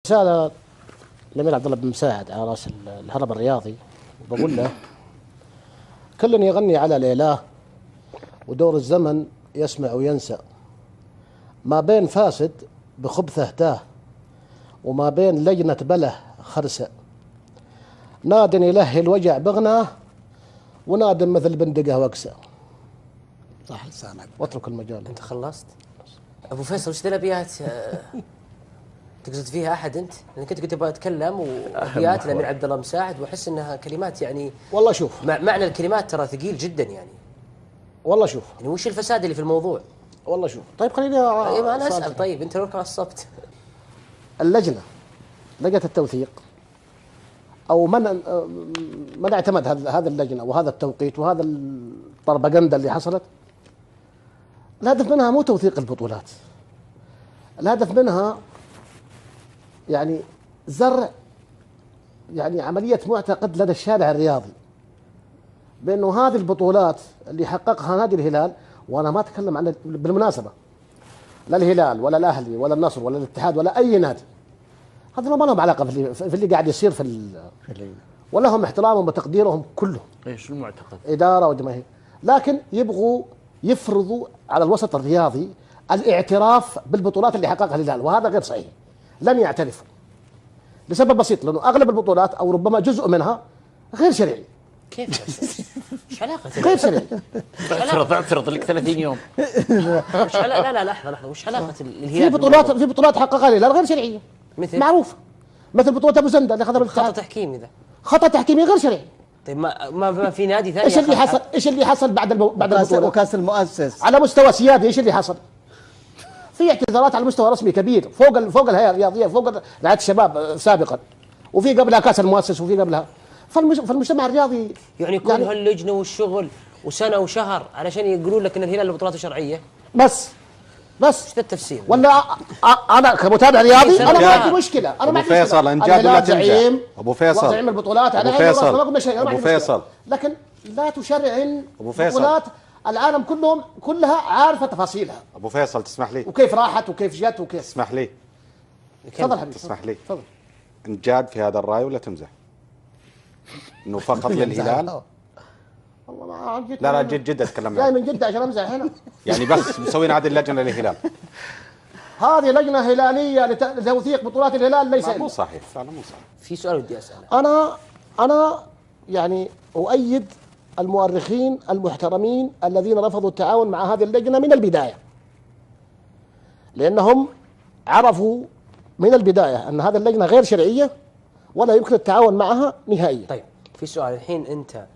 رسالة الأمير عبد الله بن مساعد على رأس الهرم الرياضي، وبقول له: كل يغني على ليلاه ودور الزمن يسمع وينسى، ما بين فاسد بخبثه تاه وما بين لجنة بله خرسة، ناد يلهي الوجع بغناه ونادم مثل بندقه وكسه. صح لسانك. واترك المجال. انت خلصت؟ ابو فيصل وش ذي الابيات تقصد فيها احد انت؟ لانك انت كنت تبغى اتكلم وابيات الامير عبد الله مساعد واحس انها كلمات يعني والله شوف، معنى الكلمات ترى ثقيل جدا يعني. والله شوف، يعني وش الفساد اللي في الموضوع؟ والله شوف. طيب خليني ايوه انا اسال. طيب انت لو عصبت اللجنة لجنة التوثيق او من اعتمد هذه اللجنة وهذا التوقيت وهذا البروباغندا اللي حصلت، الهدف منها مو توثيق البطولات، الهدف منها يعني زرع يعني عملية معتقد لدى الشارع الرياضي بأنه هذه البطولات اللي حققها نادي الهلال، وأنا ما أتكلم عن بالمناسبة لا الهلال ولا الأهلي ولا النصر ولا الاتحاد ولا أي نادي، هذا ما لهم علاقة في اللي قاعد يصير ولهم احترامهم وتقديرهم كله. ايش المعتقد؟ إدارة وجماهير، لكن يبغوا يفرضوا على الوسط الرياضي الاعتراف بالبطولات اللي حققها الهلال، وهذا غير صحيح. لن يعترفوا لسبب بسيط، لأنه أغلب البطولات أو ربما جزء منها غير شرعي. كيف؟ ايش علاقة؟ غير شرعي. اعترض لك 30 يوم. وش لا لحظة، وش علاقة الهلال؟ في بطولات حققها الهلال غير شرعية مثل معروف، مثل بطولة أبو زندة اللي أخذها بالاتحاد. خطأ تحكيمي ذا. خطأ تحكيمي غير شرعي. طيب ما في نادي ثاني ايش اللي حصل بعد البطولة وكاس المؤسس على مستوى سيادي؟ ايش اللي حصل؟ في اعتذارات على مستوى رسمي كبير فوق الهيئة الرياضية، فوق رعاية الشباب سابقا، وفي قبلها كاس المؤسس وفي قبلها. فالمجتمع الرياضي يعني كل هاللجنة والشغل وسنة وشهر علشان يقولون لك ان الهلال بطولاته شرعية بس ايش التفسير؟ ولا انا كمتابع رياضي انا ما عندي مشكلة. انا ما ابو فيصل انجاد ولا تنجح؟ ابو فيصل زعيم البطولات ابو فيصل لكن لا تشرعن ابو فيصل بطولات العالم كلها عارفة تفاصيلها. ابو فيصل تسمح لي؟ وكيف راحت وكيف جت وكيف. تسمح لي؟ تفضل حبيبي. تسمح لي؟ تفضل. انجاد في هذا الرأي ولا تمزح؟ انه فقط للهلال؟ والله ما جيت. لا جد اتكلم جاي من جدة عشان امزح هنا. يعني بس مسوين هذه اللجنة للهلال. هذه لجنة هلالية لتوثيق بطولات الهلال، ليس مو صحيح، فعلا مو صحيح. في سؤال ودي اساله. انا يعني اؤيد المؤرخين المحترمين الذين رفضوا التعاون مع هذه اللجنة من البداية، لأنهم عرفوا من البداية أن هذه اللجنة غير شرعية ولا يمكن التعاون معها نهائيا. طيب في سؤال الحين، أنت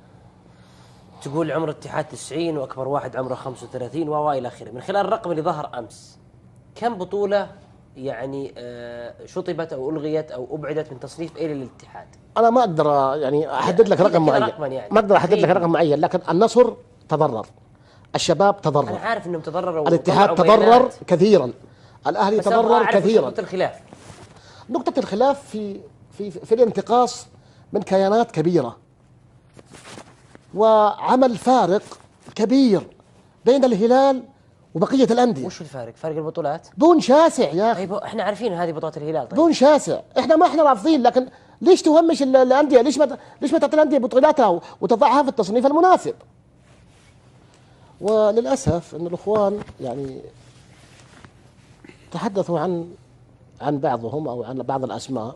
تقول عمر الاتحاد 90 وأكبر واحد عمره 35 وإلى آخره، من خلال الرقم اللي ظهر أمس كم بطولة يعني شطبت أو ألغيت أو أبعدت من تصنيف إلى الاتحاد؟ أنا ما أقدر يعني أحدد لك رقم معين، يعني ما أقدر أحدد لك رقم معين، لكن النصر تضرر، الشباب تضرر، أنا عارف أنهم تضرروا، الاتحاد تضرر كثيرا، الأهلي تضرر كثيرا. نقطة الخلاف في الانتقاص من كيانات كبيرة وعمل فارق كبير بين الهلال وبقية الأندية. وش الفارق؟ فارق البطولات؟ دون شاسع يا أخي. طيب احنا عارفين هذه بطولات الهلال. طيب دون شاسع، احنا رافضين، لكن ليش تهمش الأندية؟ ليش ما تعطي الأندية بطولاتها وتضعها في التصنيف المناسب؟ وللأسف أن الأخوان يعني تحدثوا عن بعضهم أو عن بعض الأسماء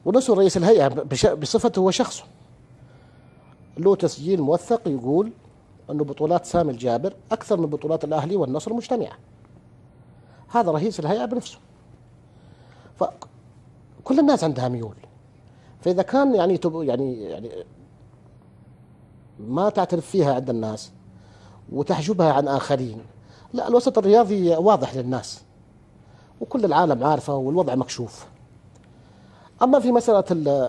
ونسوا رئيس الهيئة بصفته وشخصه، له تسجيل موثق يقول أنه بطولات سامي الجابر أكثر من بطولات الأهلي والنصر مجتمعة. هذا رئيس الهيئة بنفسه. فكل الناس عندها ميول، فإذا كان يعني ما تعترف فيها عند الناس وتحجبها عن آخرين، لا، الوسط الرياضي واضح للناس وكل العالم عارفه والوضع مكشوف. أما في مسألة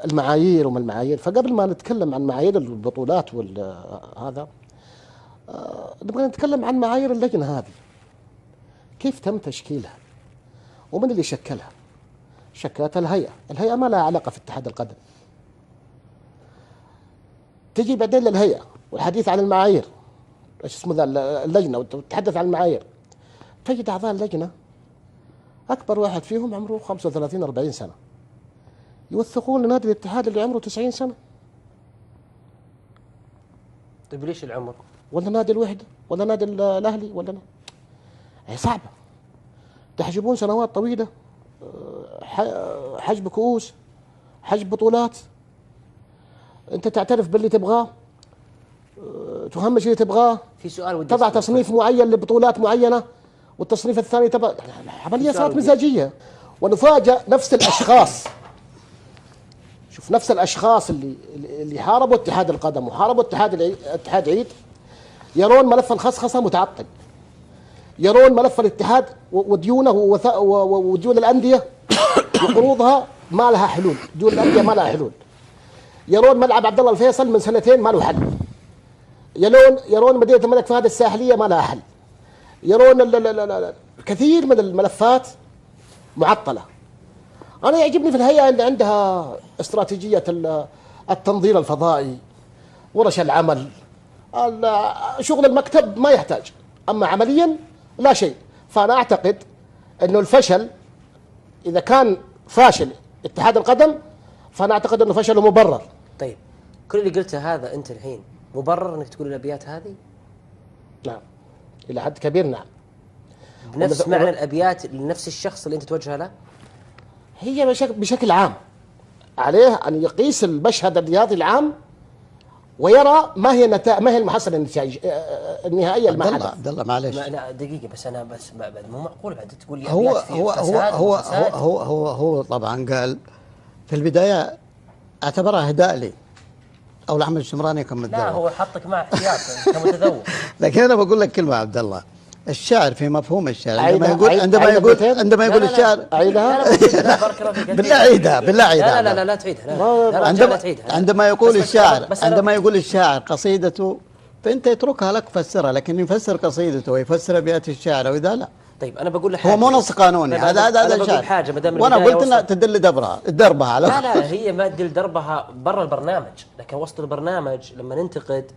المعايير وما المعايير، فقبل ما نتكلم عن معايير البطولات هذا نبغى نتكلم عن معايير اللجنة هذه، كيف تم تشكيلها ومن اللي شكلها؟ شكلتها الهيئة ما لها علاقة في اتحاد القدم. تجي بعدين للهيئة والحديث عن المعايير، ايش اسمه ذا اللجنة، وتتحدث عن المعايير، تجد أعضاء اللجنة أكبر واحد فيهم عمره 35 40 سنة، يوثقون لنادي الاتحاد اللي عمره 90 سنة. طيب ليش العمر؟ ولا نادي الوحدة ولا نادي الأهلي ولا هي صعبة. تحجبون سنوات طويلة، حجب كؤوس، حجب بطولات. أنت تعترف باللي تبغاه، تهمش اللي تبغاه، في سؤال ودي تضع أسألك. تصنيف معين لبطولات معينة والتصنيف الثاني تبع. عملية صارت مزاجية. ونفاجأ نفس الأشخاص، شوف نفس الأشخاص اللي حاربوا اتحاد القدم وحاربوا اتحاد عيد، يرون ملف الخصخصة متعطل، يرون ملف الاتحاد وديونه وديون الأندية وقروضها ما لها حلول، ديون الأندية ما لها حلول. يرون ملعب عبد الله الفيصل من سنتين ما له حل. يرون مدينة الملك فهد الساحلية ما لها حل. يرون كثير من الملفات معطلة. أنا يعجبني في الهيئة أن عندها استراتيجية التنظير الفضائي، ورش العمل، شغل المكتب ما يحتاج، أما عمليا لا شيء. فأنا أعتقد أنه الفشل إذا كان فاشل اتحاد القدم، فأنا أعتقد أنه فشله مبرر. طيب كل اللي قلته هذا أنت الحين مبرر أنك تقول الأبيات هذه؟ نعم إلى حد كبير نعم. بنفس معنى الأبيات لنفس الشخص اللي أنت توجهه له؟ هي بشكل عام عليه أن يقيس المشهد الرياضي العام ويرى ما هي المحصلة النهائية لما عبد الله معلش. لا دقيقة بس، أنا بس مو معقول بعد تقول لي هو أبيات هو فيه هو فساد هو هو هو هو طبعا قال في البداية اعتبرها اهداء لي او العمل الشمراني كمتذوق. لا هو حطك مع احتياط كمتذوق. لكن انا بقول لك كلمة عبد الله، الشاعر في مفهوم الشعر عندما يقول الشاعر عيدها بالله عيدها بالله عيدها لا تعيدها. عندما يقول الشاعر قصيدته فانت يتركها لك فسرها، لكن يفسر قصيدته ويفسر ابيات الشعر واذا لا. طيب انا بقول لك حاجه، هو مو نص قانوني، هذا الشعر. وانا قلت انها تدل دربها على لا هي ما تدل دربها برا البرنامج، لكن وسط البرنامج لما ننتقد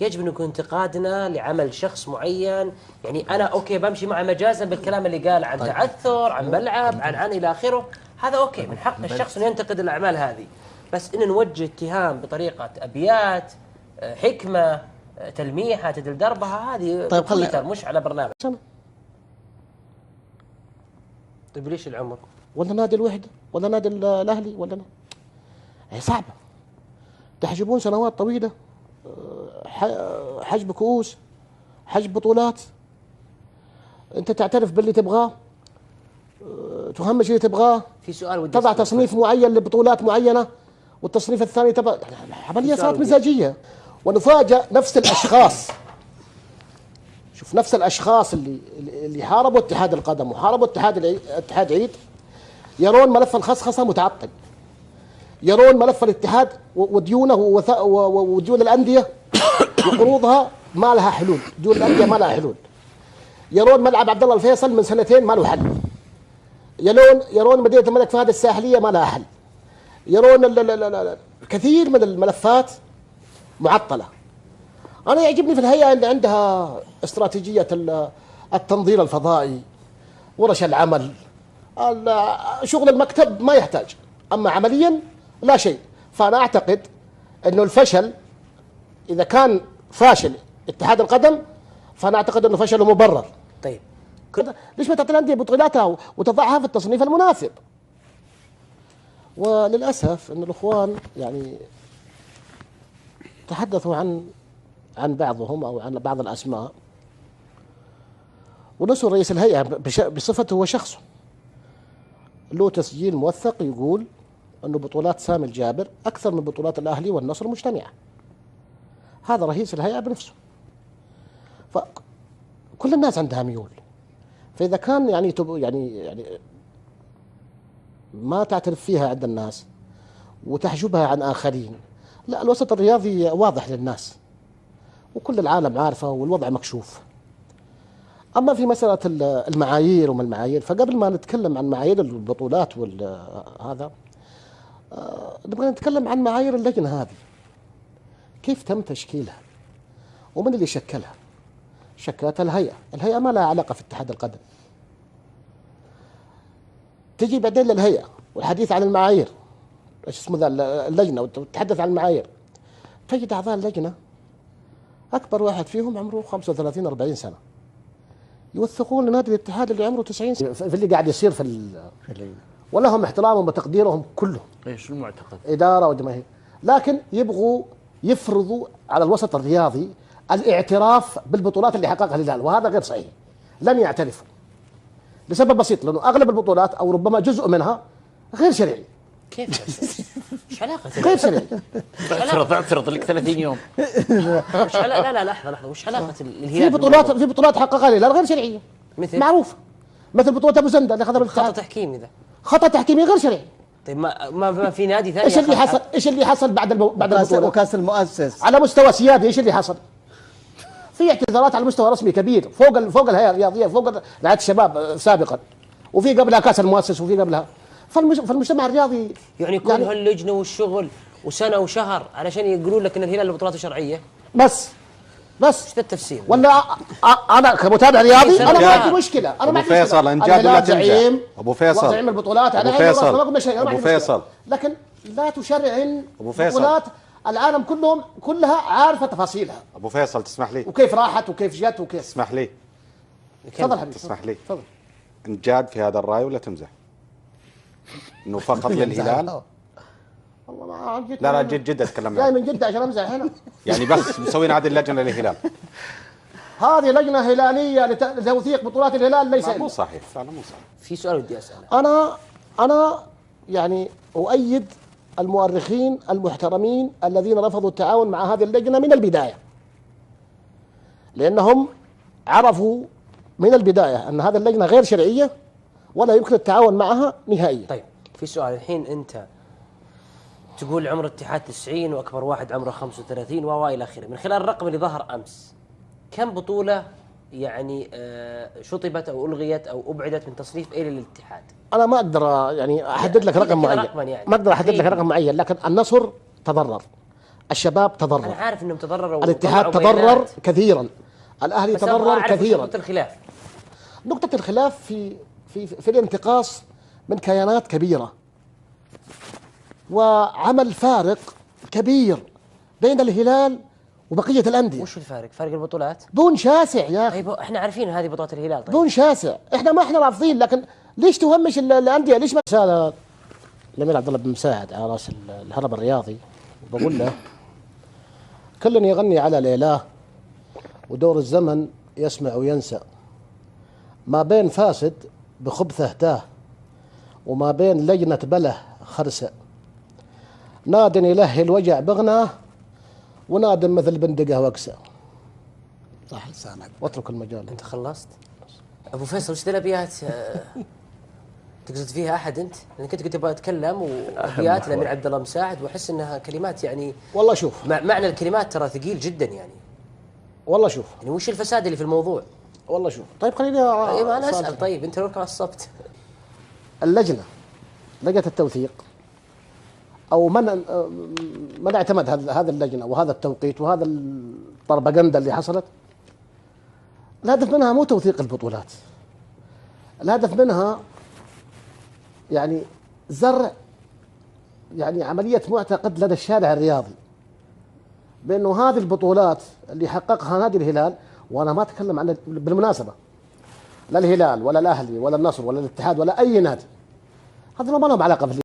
يجب ان يكون انتقادنا لعمل شخص معين. يعني انا اوكي بمشي مع مجازا بالكلام اللي قال عن تعثر، عن ملعب، عن الى اخره، هذا اوكي من حق الشخص انه ينتقد الاعمال هذه. بس ان نوجه اتهام بطريقه ابيات، حكمه، تلميحه تدل دربها، هذه طيب خلينا مش على برنامج. طيب ليش العمر؟ ولا نادي الوحدة ولا نادي الأهلي ولا هي صعبة. تحجبون سنوات طويلة، حجب كؤوس، حجب بطولات. أنت تعترف باللي تبغاه، تهمش اللي تبغاه، في سؤال ودي تضع تصنيف معين لبطولات معينة والتصنيف الثاني تبع. عملية صارت مزاجية. ونفاجأ نفس الأشخاص، شوف نفس الأشخاص اللي حاربوا اتحاد القدم وحاربوا اتحاد عيد، يرون ملف الخصخصة متعطل، يرون ملف الاتحاد وديونه وديون الأندية وقروضها ما لها حلول، ديون الأندية ما لها حلول. يرون ملعب عبد الله الفيصل من سنتين ما له حل. يرون مدينة الملك فهد الساحلية ما لها حل. يرون كثير من الملفات معطلة. أنا يعجبني في الهيئة أن عندها استراتيجية التنظير الفضائي، ورش العمل، شغل المكتب ما يحتاج، أما عمليا لا شيء. فأنا أعتقد أنه الفشل إذا كان فاشل اتحاد القدم، فأنا أعتقد أنه فشله مبرر. طيب ليش ما تعطي الأندية بطولاتها وتضعها في التصنيف المناسب؟ وللأسف أن الأخوان يعني تحدثوا عن بعضهم أو عن بعض الأسماء، ونسوا رئيس الهيئة بصفته هو شخصه له تسجيل موثق يقول أنه بطولات سامي الجابر أكثر من بطولات الأهلي والنصر مجتمعة. هذا رئيس الهيئة بنفسه. فكل الناس عندها ميول، فإذا كان يعني ما تعترف فيها عند الناس وتحجبها عن آخرين، لا الوسط الرياضي واضح للناس وكل العالم عارفه والوضع مكشوف. أما في مسألة المعايير وما المعايير، فقبل ما نتكلم عن معايير البطولات هذا نبغى نتكلم عن معايير اللجنة هذه، كيف تم تشكيلها ومن اللي شكلها. شكلتها الهيئة ما لها علاقة في اتحاد القدم. تجي بعدين للهيئه والحديث عن المعايير، ايش اسمه ذا اللجنه، وتتحدث عن المعايير، تجد اعضاء اللجنه اكبر واحد فيهم عمره 35 40 سنه يوثقون لنادي الاتحاد اللي عمره 90 سنه في اللي قاعد يصير ولهم احترامهم وتقديرهم كلهم، ايش المعتقد؟ اداره وجماهير، لكن يبغوا يفرضوا على الوسط الرياضي الاعتراف بالبطولات اللي حققها الهلال، وهذا غير صحيح. لن يعترفوا لسبب بسيط، لانه اغلب البطولات او ربما جزء منها غير شرعي. كيف؟ ايش علاقة؟ غير شرعي. اعترض لك 30 يوم. وش لا لا لحظة، وش علاقة الهلال؟ في بطولات حققها الهلال غير شرعية. مثل؟ معروف. مثل بطولة ابو زنده اللي اخذها خطأ تحكيمي ذا. خطأ تحكيمي غير شرعي. طيب ما في نادي ثاني؟ ايش اللي حصل بعد البطولة؟ وكاس المؤسس على مستوى سيادي ايش اللي حصل؟ في اعتذارات على مستوى رسمي كبير فوق الهيئة الرياضية، فوق رعاية الشباب سابقا، وفي قبلها كاس المؤسس وفي قبلها. فالمجتمع الرياضي يعني كل هاللجنة والشغل وسنة وشهر علشان يقولون لك ان الهلال بطولاته شرعية بس ايش ذا التفسير؟ ولا انا كمتابع رياضي انا ما عندي مشكله، انا ما ابو فيصل انجاد ولا تنجح؟ ابو فيصل زعيم البطولات، ابو فيصل ابو فيصل، لكن لا تشرعن ابو فيصل بطولات العالم كلها عارفه تفاصيلها. ابو فيصل تسمح لي؟ وكيف راحت وكيف جت وكيف. تسمح لي؟ تفضل حبيبي. تسمح لي؟ تفضل. انجاد في هذا الراي ولا تمزح؟ انه فقط للهلال؟ والله ما جد. لا جد اتكلم جاي معك. من جده عشان امزح هنا. يعني بس مسوين هذه اللجنه للهلال. هذه لجنه هلاليه لتوثيق بطولات الهلال، ليس مو صحيح، فعلا مو صحيح. في سؤال ودي اساله. انا يعني اؤيد المؤرخين المحترمين الذين رفضوا التعاون مع هذه اللجنه من البدايه، لانهم عرفوا من البدايه ان هذه اللجنه غير شرعيه ولا يمكن التعاون معها نهائيا. طيب في سؤال، الحين انت تقول عمر الاتحاد 90 واكبر واحد عمره 35 والى اخره، من خلال الرقم اللي ظهر امس كم بطوله يعني شطبت او الغيت او ابعدت من تصنيف الى الاتحاد؟ انا ما اقدر يعني احدد لك رقم معين، يعني ما اقدر احدد لك رقم معين، لكن النصر تضرر، الشباب تضرر، انا عارف انهم تضرروا، الاتحاد تضرر كثيرا، الاهلي تضرر كثيرا. نقطة الخلاف، نقطة الخلاف في الانتقاص من كيانات كبيرة وعمل فارق كبير بين الهلال وبقية الأندية. وش الفارق؟ فارق البطولات؟ دون شاسع يا أخي. طيب احنا عارفين هذه بطولة الهلال. طيب دون شاسع، احنا رافضين، لكن ليش تهمش الأندية؟ ليش ما رسالة الأمير عبد الله بن مساعد على رأس الهرم الرياضي، وبقول له كل يغني على ليلاه ودور الزمن يسمع وينسى، ما بين فاسد بخبثه تاه وما بين لجنة بله خرسة، ناد يلهي الوجع بغناه ونادم مثل بندقه وكسه. صح لسانك. واترك المجال. انت خلصت؟ ابو فيصل وش ذي الابيات تقصد فيها احد انت؟ لانك كنت تبغى اتكلم وابيات الامير عبد الله مساعد واحس انها كلمات يعني والله شوف معنى الكلمات ترى ثقيل جدا يعني. والله شوف يعني وش الفساد اللي في الموضوع؟ والله شوف. طيب خليني طيب انا اسال. طيب انت لو عصبت اللجنه لجنه التوثيق او من اعتمد هذه اللجنه وهذا التوقيت وهذا البروباغندا اللي حصلت، الهدف منها مو توثيق البطولات، الهدف منها يعني زرع يعني عمليه معتقد لدى الشارع الرياضي بانه هذه البطولات اللي حققها نادي الهلال، وانا ما اتكلم عن بالمناسبه لا الهلال ولا الاهلي ولا النصر ولا الاتحاد ولا اي نادي، هذا ما لهم علاقه